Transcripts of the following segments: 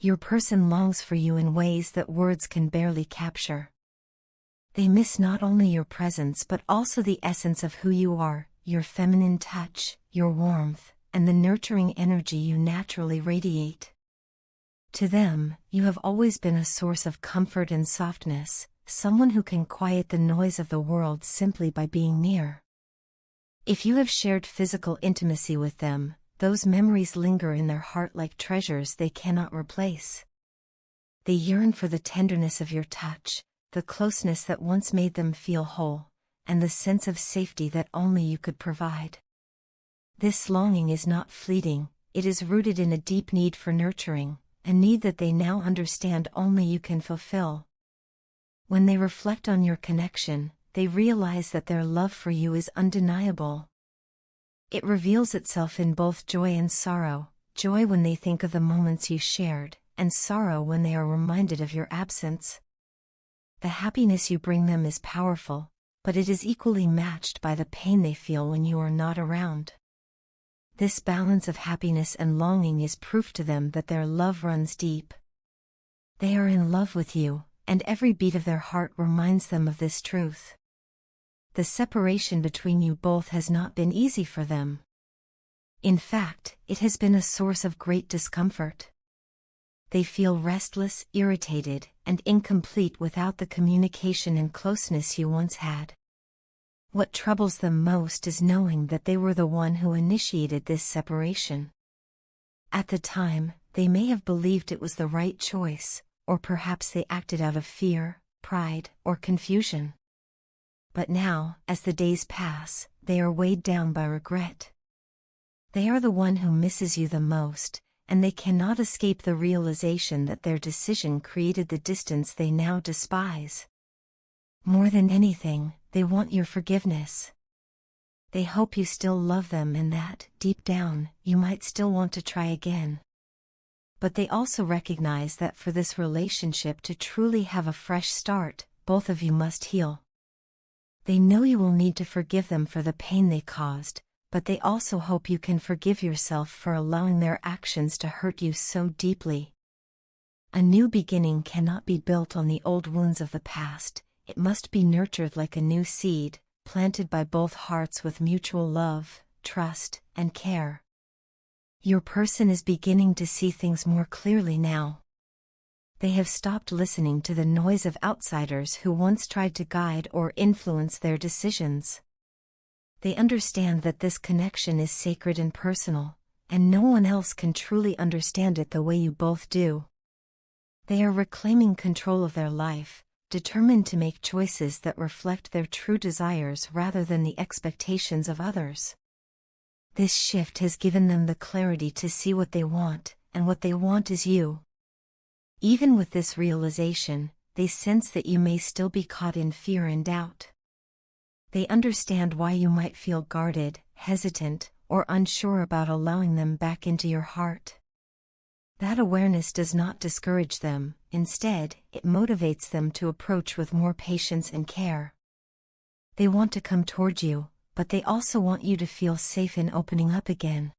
Your person longs for you in ways that words can barely capture. They miss not only your presence but also the essence of who you are, your feminine touch, your warmth, and the nurturing energy you naturally radiate. To them, you have always been a source of comfort and softness, someone who can quiet the noise of the world simply by being near. If you have shared physical intimacy with them, those memories linger in their heart like treasures they cannot replace. They yearn for the tenderness of your touch, the closeness that once made them feel whole, and the sense of safety that only you could provide. This longing is not fleeting, it is rooted in a deep need for nurturing, a need that they now understand only you can fulfill. When they reflect on your connection, they realize that their love for you is undeniable. It reveals itself in both joy and sorrow, joy when they think of the moments you shared, and sorrow when they are reminded of your absence. The happiness you bring them is powerful, but it is equally matched by the pain they feel when you are not around. This balance of happiness and longing is proof to them that their love runs deep. They are in love with you, and every beat of their heart reminds them of this truth. The separation between you both has not been easy for them. In fact, it has been a source of great discomfort. They feel restless, irritated, and incomplete without the communication and closeness you once had. What troubles them most is knowing that they were the one who initiated this separation. At the time, they may have believed it was the right choice, or perhaps they acted out of fear, pride, or confusion. But now, as the days pass, they are weighed down by regret. They are the one who misses you the most, and they cannot escape the realization that their decision created the distance they now despise. More than anything, they want your forgiveness. They hope you still love them and that, deep down, you might still want to try again. But they also recognize that for this relationship to truly have a fresh start, both of you must heal. They know you will need to forgive them for the pain they caused, but they also hope you can forgive yourself for allowing their actions to hurt you so deeply. A new beginning cannot be built on the old wounds of the past, it must be nurtured like a new seed, planted by both hearts with mutual love, trust, and care. Your person is beginning to see things more clearly now. They have stopped listening to the noise of outsiders who once tried to guide or influence their decisions. They understand that this connection is sacred and personal, and no one else can truly understand it the way you both do. They are reclaiming control of their life, determined to make choices that reflect their true desires rather than the expectations of others. This shift has given them the clarity to see what they want, and what they want is you. Even with this realization, they sense that you may still be caught in fear and doubt. They understand why you might feel guarded, hesitant, or unsure about allowing them back into your heart. That awareness does not discourage them, instead, it motivates them to approach with more patience and care. They want to come toward you, but they also want you to feel safe in opening up again.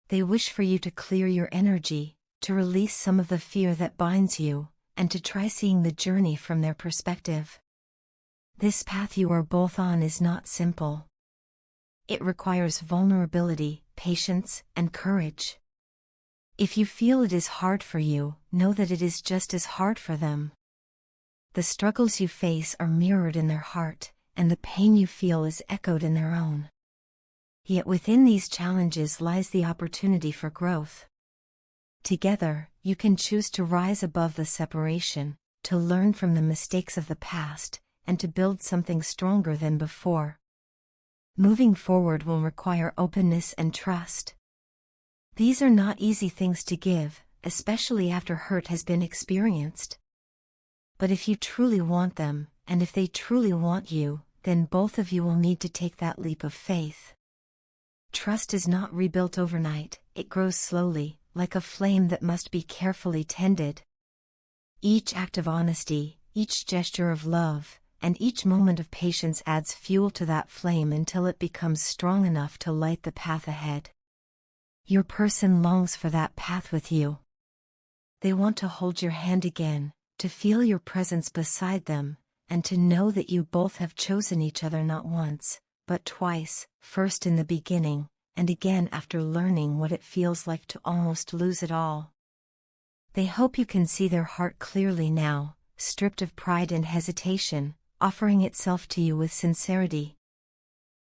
They wish for you to clear your energy, to release some of the fear that binds you, and to try seeing the journey from their perspective. This path you are both on is not simple. It requires vulnerability, patience, and courage. If you feel it is hard for you, know that it is just as hard for them. The struggles you face are mirrored in their heart, and the pain you feel is echoed in their own. Yet within these challenges lies the opportunity for growth. Together, you can choose to rise above the separation, to learn from the mistakes of the past, and to build something stronger than before. Moving forward will require openness and trust. These are not easy things to give, especially after hurt has been experienced. But if you truly want them, and if they truly want you, then both of you will need to take that leap of faith. Trust is not rebuilt overnight, it grows slowly, like a flame that must be carefully tended. Each act of honesty, each gesture of love, and each moment of patience adds fuel to that flame until it becomes strong enough to light the path ahead. Your person longs for that path with you. They want to hold your hand again, to feel your presence beside them, and to know that you both have chosen each other not once, but twice, first in the beginning, and again after learning what it feels like to almost lose it all. They hope you can see their heart clearly now, stripped of pride and hesitation, offering itself to you with sincerity.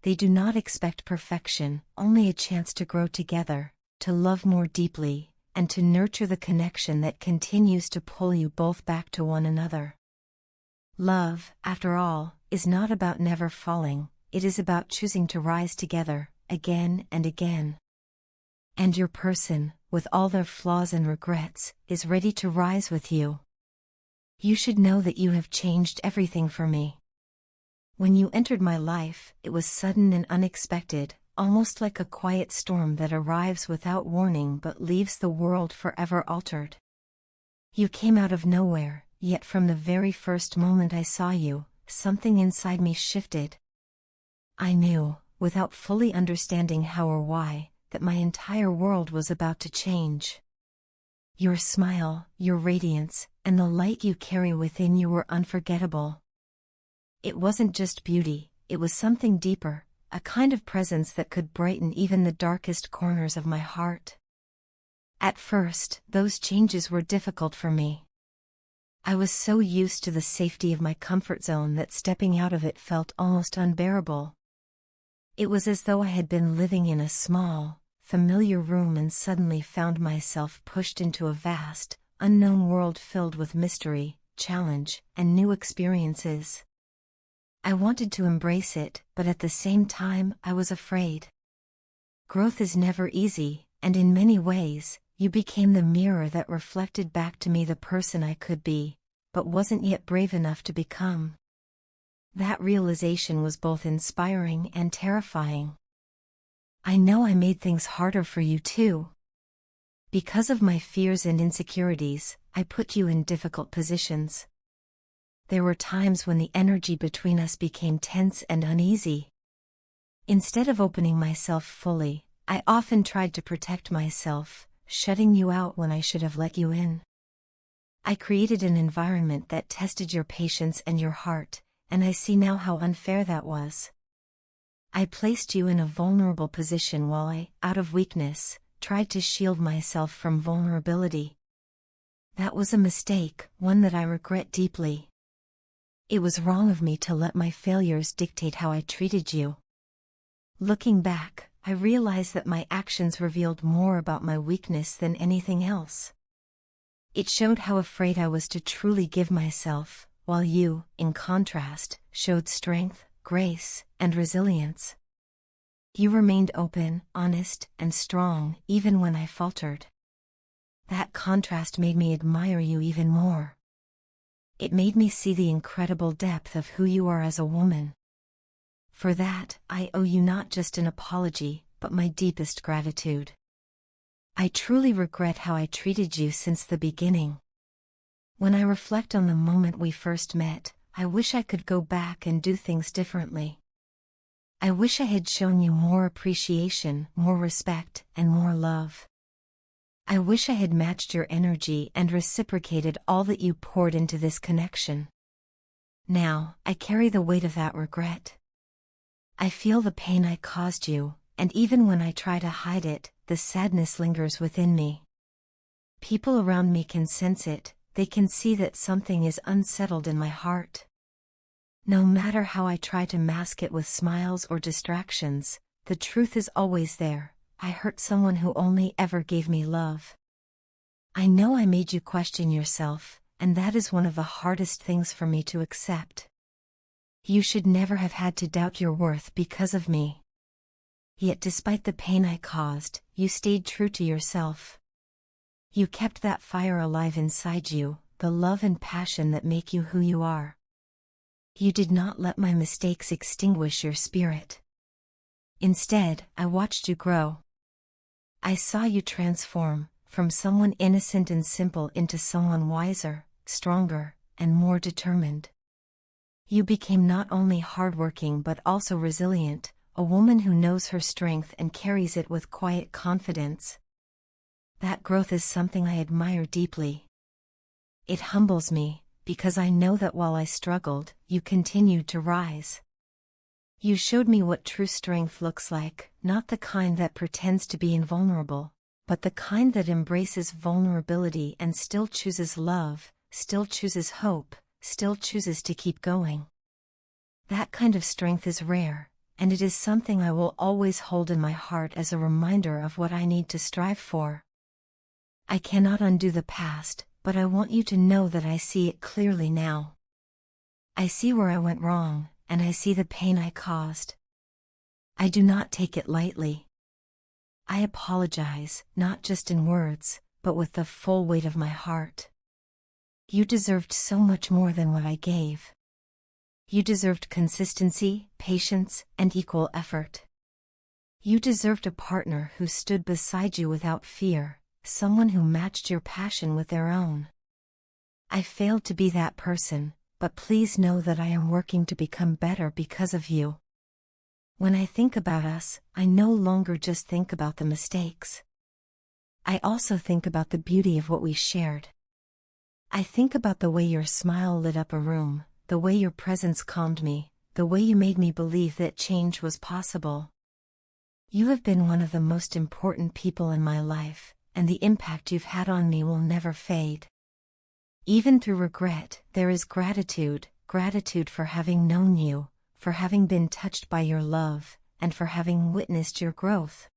They do not expect perfection, only a chance to grow together, to love more deeply, and to nurture the connection that continues to pull you both back to one another. Love, after all, is not about never falling, it is about choosing to rise together, again and again. And your person, with all their flaws and regrets, is ready to rise with you. You should know that you have changed everything for me. When you entered my life, it was sudden and unexpected, almost like a quiet storm that arrives without warning but leaves the world forever altered. You came out of nowhere, yet from the very first moment I saw you, something inside me shifted. I knew, without fully understanding how or why, that my entire world was about to change. Your smile, your radiance, and the light you carry within you were unforgettable. It wasn't just beauty, it was something deeper, a kind of presence that could brighten even the darkest corners of my heart. At first, those changes were difficult for me. I was so used to the safety of my comfort zone that stepping out of it felt almost unbearable. It was as though I had been living in a small, familiar room and suddenly found myself pushed into a vast, unknown world filled with mystery, challenge, and new experiences. I wanted to embrace it, but at the same time I was afraid. Growth is never easy, and in many ways, you became the mirror that reflected back to me the person I could be, but wasn't yet brave enough to become. That realization was both inspiring and terrifying. I know I made things harder for you too. Because of my fears and insecurities, I put you in difficult positions. There were times when the energy between us became tense and uneasy. Instead of opening myself fully, I often tried to protect myself, shutting you out when I should have let you in. I created an environment that tested your patience and your heart, and I see now how unfair that was. I placed you in a vulnerable position while I, out of weakness, tried to shield myself from vulnerability. That was a mistake, one that I regret deeply. It was wrong of me to let my failures dictate how I treated you. Looking back, I realized that my actions revealed more about my weakness than anything else. It showed how afraid I was to truly give myself, while you, in contrast, showed strength, grace, and resilience. You remained open, honest, and strong, even when I faltered. That contrast made me admire you even more. It made me see the incredible depth of who you are as a woman. For that, I owe you not just an apology, but my deepest gratitude. I truly regret how I treated you since the beginning. When I reflect on the moment we first met, I wish I could go back and do things differently. I wish I had shown you more appreciation, more respect, and more love. I wish I had matched your energy and reciprocated all that you poured into this connection. Now, I carry the weight of that regret. I feel the pain I caused you, and even when I try to hide it, the sadness lingers within me. People around me can sense it, they can see that something is unsettled in my heart. No matter how I try to mask it with smiles or distractions, the truth is always there. I hurt someone who only ever gave me love. I know I made you question yourself, and that is one of the hardest things for me to accept. You should never have had to doubt your worth because of me. Yet despite the pain I caused, you stayed true to yourself. You kept that fire alive inside you, the love and passion that make you who you are. You did not let my mistakes extinguish your spirit. Instead, I watched you grow. I saw you transform, from someone innocent and simple into someone wiser, stronger, and more determined. You became not only hardworking but also resilient, a woman who knows her strength and carries it with quiet confidence. That growth is something I admire deeply. It humbles me, because I know that while I struggled, you continued to rise. You showed me what true strength looks like, not the kind that pretends to be invulnerable, but the kind that embraces vulnerability and still chooses love, still chooses hope, still chooses to keep going. That kind of strength is rare, and it is something I will always hold in my heart as a reminder of what I need to strive for. I cannot undo the past, but I want you to know that I see it clearly now. I see where I went wrong, and I see the pain I caused. I do not take it lightly. I apologize, not just in words, but with the full weight of my heart. You deserved so much more than what I gave. You deserved consistency, patience, and equal effort. You deserved a partner who stood beside you without fear, someone who matched your passion with their own. I failed to be that person, but please know that I am working to become better because of you. When I think about us, I no longer just think about the mistakes. I also think about the beauty of what we shared. I think about the way your smile lit up a room, the way your presence calmed me, the way you made me believe that change was possible. You have been one of the most important people in my life, and the impact you've had on me will never fade. Even through regret, there is gratitude, gratitude for having known you, for having been touched by your love, and for having witnessed your growth.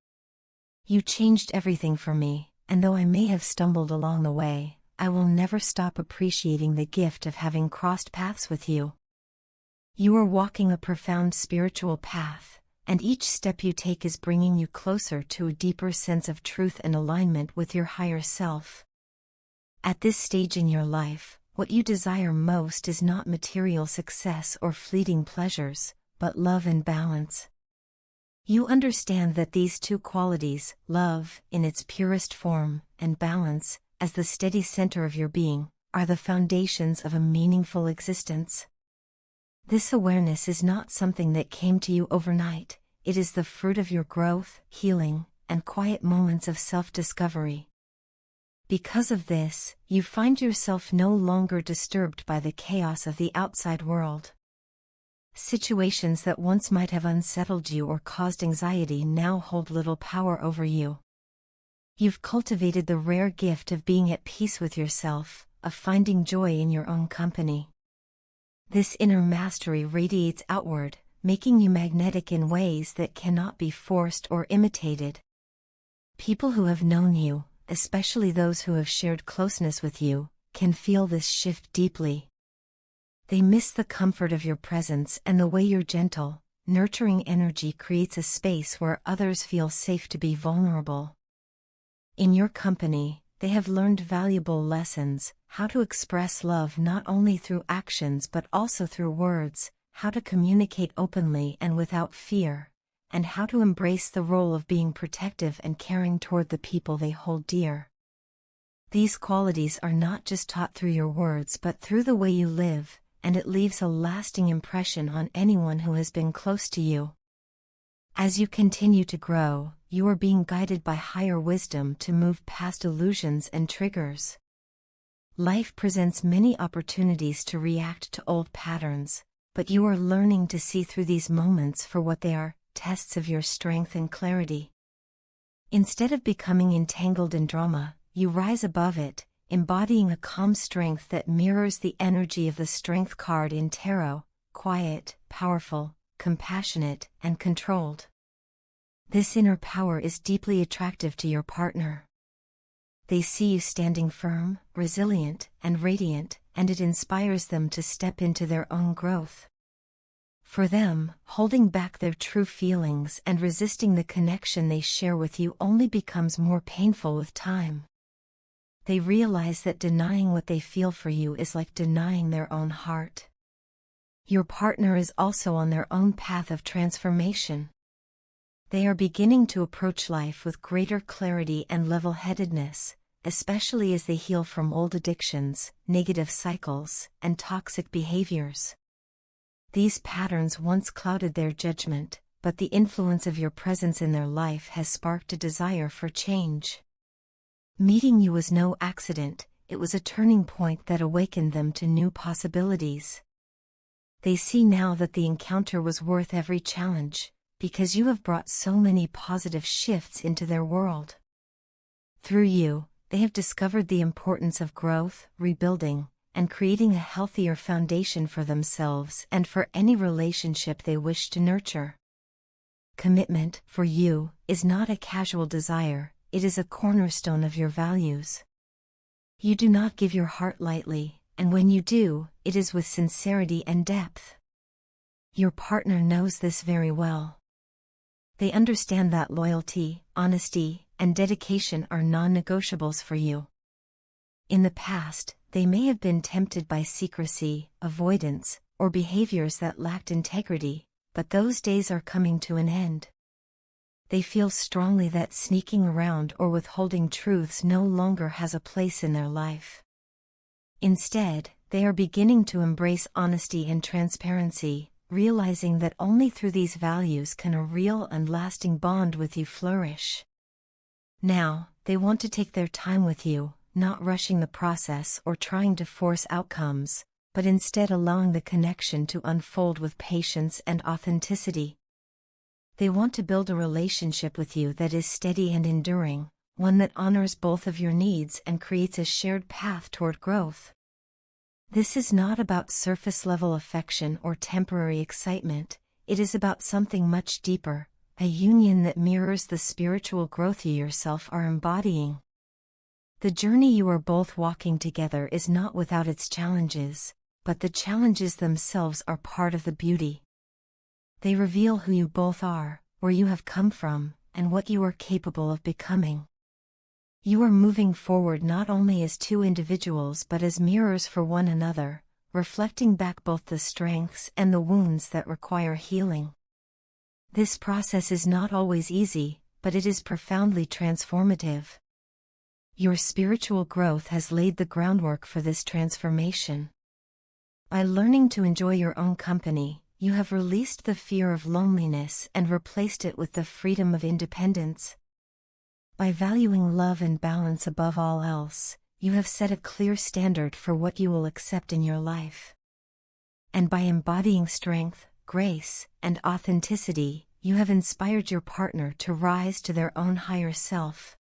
You changed everything for me, and though I may have stumbled along the way, I will never stop appreciating the gift of having crossed paths with you. You are walking a profound spiritual path, and each step you take is bringing you closer to a deeper sense of truth and alignment with your higher self. At this stage in your life, what you desire most is not material success or fleeting pleasures, but love and balance. You understand that these two qualities, love, in its purest form, and balance, as the steady center of your being, are the foundations of a meaningful existence. This awareness is not something that came to you overnight, it is the fruit of your growth, healing, and quiet moments of self-discovery. Because of this, you find yourself no longer disturbed by the chaos of the outside world. Situations that once might have unsettled you or caused anxiety now hold little power over you. You've cultivated the rare gift of being at peace with yourself, of finding joy in your own company. This inner mastery radiates outward, making you magnetic in ways that cannot be forced or imitated. People who have known you, especially those who have shared closeness with you, can feel this shift deeply. They miss the comfort of your presence and the way your gentle, nurturing energy creates a space where others feel safe to be vulnerable. In your company, they have learned valuable lessons, how to express love not only through actions but also through words, how to communicate openly and without fear, and how to embrace the role of being protective and caring toward the people they hold dear. These qualities are not just taught through your words but through the way you live, and it leaves a lasting impression on anyone who has been close to you. As you continue to grow, you are being guided by higher wisdom to move past illusions and triggers. Life presents many opportunities to react to old patterns, but you are learning to see through these moments for what they are, tests of your strength and clarity. Instead of becoming entangled in drama, you rise above it, embodying a calm strength that mirrors the energy of the Strength card in tarot, quiet, powerful, compassionate, and controlled. This inner power is deeply attractive to your partner. They see you standing firm, resilient, and radiant, and it inspires them to step into their own growth. For them, holding back their true feelings and resisting the connection they share with you only becomes more painful with time. They realize that denying what they feel for you is like denying their own heart. Your partner is also on their own path of transformation. They are beginning to approach life with greater clarity and level-headedness, especially as they heal from old addictions, negative cycles, and toxic behaviors. These patterns once clouded their judgment, but the influence of your presence in their life has sparked a desire for change. Meeting you was no accident, it was a turning point that awakened them to new possibilities. They see now that the encounter was worth every challenge, because you have brought so many positive shifts into their world. Through you, they have discovered the importance of growth, rebuilding, and creating a healthier foundation for themselves and for any relationship they wish to nurture. Commitment, for you, is not a casual desire, it is a cornerstone of your values. You do not give your heart lightly, and when you do, it is with sincerity and depth. Your partner knows this very well. They understand that loyalty, honesty, and dedication are non-negotiables for you. In the past, they may have been tempted by secrecy, avoidance, or behaviors that lacked integrity, but those days are coming to an end. They feel strongly that sneaking around or withholding truths no longer has a place in their life. Instead, they are beginning to embrace honesty and transparency, realizing that only through these values can a real and lasting bond with you flourish. Now, they want to take their time with you, not rushing the process or trying to force outcomes, but instead allowing the connection to unfold with patience and authenticity. They want to build a relationship with you that is steady and enduring, one that honors both of your needs and creates a shared path toward growth. This is not about surface-level affection or temporary excitement, it is about something much deeper, a union that mirrors the spiritual growth you yourself are embodying. The journey you are both walking together is not without its challenges, but the challenges themselves are part of the beauty. They reveal who you both are, where you have come from, and what you are capable of becoming. You are moving forward not only as two individuals but as mirrors for one another, reflecting back both the strengths and the wounds that require healing. This process is not always easy, but it is profoundly transformative. Your spiritual growth has laid the groundwork for this transformation. By learning to enjoy your own company, you have released the fear of loneliness and replaced it with the freedom of independence. By valuing love and balance above all else, you have set a clear standard for what you will accept in your life. And by embodying strength, grace, and authenticity, you have inspired your partner to rise to their own higher self.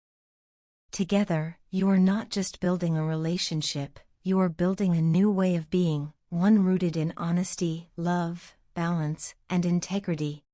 Together, you are not just building a relationship, you are building a new way of being, one rooted in honesty, love, balance, and integrity.